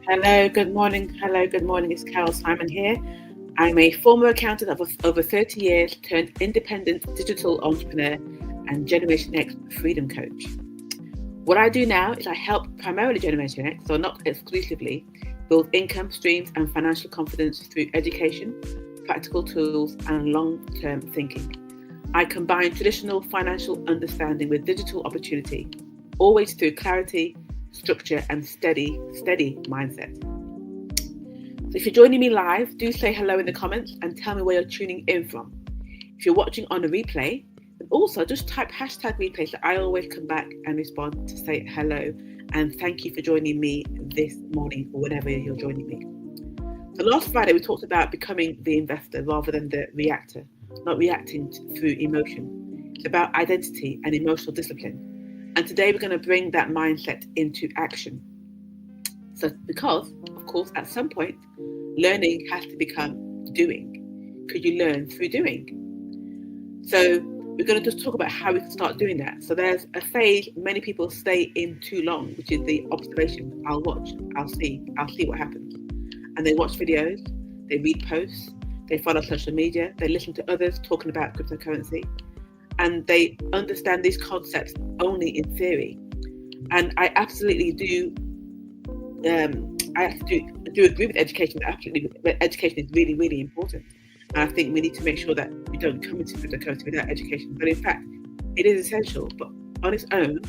Hello, good morning. Hello, good morning. It's Carol Simon here. I'm a former accountant of over 30 years, turned independent digital entrepreneur and Generation X freedom coach. What I do now is I help primarily Generation X, so not exclusively, build income streams and financial confidence through education, practical tools, and long-term thinking. I combine traditional financial understanding with digital opportunity, always through clarity, structure, and steady mindset. So if you're joining me live, do say hello in the comments and tell me where you're tuning in from. If you're watching on a replay, then also just type hashtag replay so I always come back and respond to say hello and thank you for joining me this morning or whenever you're joining me. So last Friday we talked about becoming the investor rather than the reactor, not reacting through emotion. It's about identity and emotional discipline. And today we're going to bring that mindset into action. So because, of course, at some point, learning has to become doing. Could you learn through doing? So we're going to just talk about how we can start doing that. So there's a phase many people stay in too long, which is the observation. I'll watch, I'll see what happens. And they watch videos, they read posts, they follow social media, they listen to others talking about cryptocurrency, and they understand these concepts only in theory. And I absolutely do agree with education. Absolutely, education is really, really important. And I think we need to make sure that we don't come into cryptocurrency without education. But in fact, it is essential. But on its own,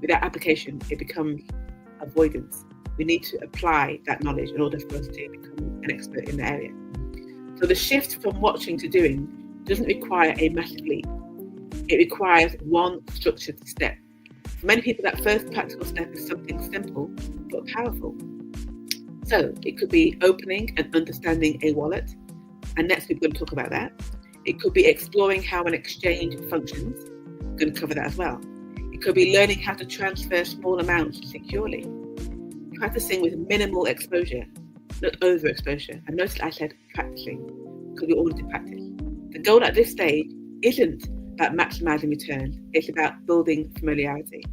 without application, it becomes avoidance. We need to apply that knowledge in order for us to become an expert in the area. So the shift from watching to doing doesn't require a massive leap. It requires one structured step. For many people, that first practical step is something simple but powerful. So it could be opening and understanding a wallet, and next we're going to talk about that. It could be exploring how an exchange functions. We're going to cover that as well. It could be learning how to transfer small amounts securely. Practicing with minimal exposure, not overexposure. And notice I said practicing, because we all need to practice. The goal at this stage isn't about maximizing returns, it's about building familiarity.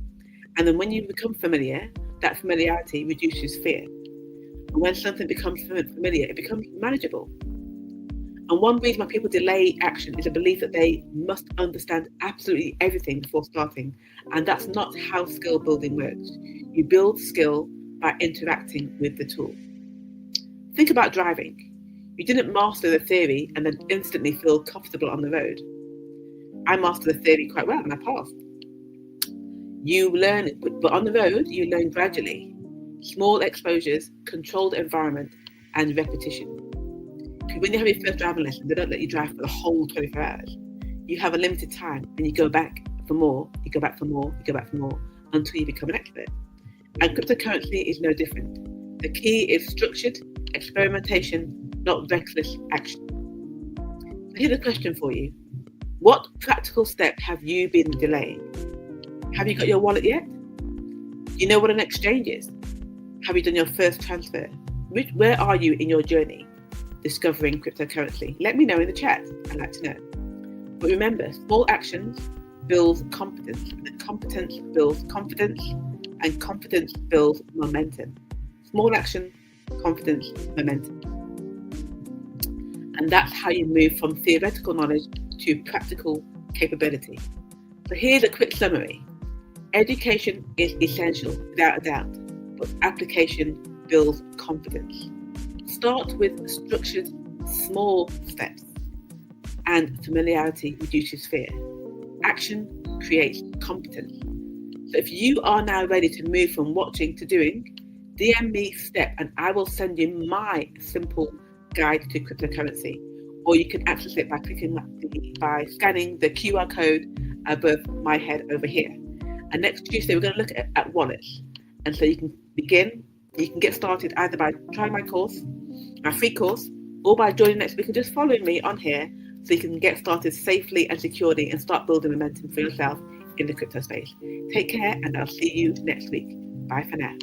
And then when you become familiar, that familiarity reduces fear. And when something becomes familiar, it becomes manageable. And one reason why people delay action is a belief that they must understand absolutely everything before starting. And that's not how skill building works. You build skill by interacting with the tool. Think about driving. You didn't master the theory and then instantly feel comfortable on the road. I mastered the theory quite well and I passed. You learn, but on the road, you learn gradually. Small exposures, controlled environment, and repetition. Because when you have your first driving lesson, they don't let you drive for the whole 24 hours. You have a limited time and you go back for more, you go back for more, you go back for more, until you become an expert. And cryptocurrency is no different. The key is structured experimentation, not reckless action. So here's a question for you. What practical step have you been delaying? Have you got your wallet yet? Do you know what an exchange is? Have you done your first transfer? Where are you in your journey discovering cryptocurrency? Let me know in the chat. I'd like to know. But remember, small actions build competence, and competence builds confidence, and confidence builds momentum. Small action, confidence, momentum. And that's how you move from theoretical knowledge to practical capability. So here's a quick summary. Education is essential, without a doubt, but application builds confidence. Start with structured, small steps, and familiarity reduces fear. Action creates competence. So if you are now ready to move from watching to doing, DM me STEP and I will send you my simple guide to cryptocurrency. Or you can access it by scanning the QR code above my head over here. And next Tuesday, we're going to look at wallets. And so you can get started either by trying my course, my free course, or by joining next week and just following me on here so you can get started safely and securely and start building momentum for yourself in the crypto space. Take care and I'll see you next week. Bye for now.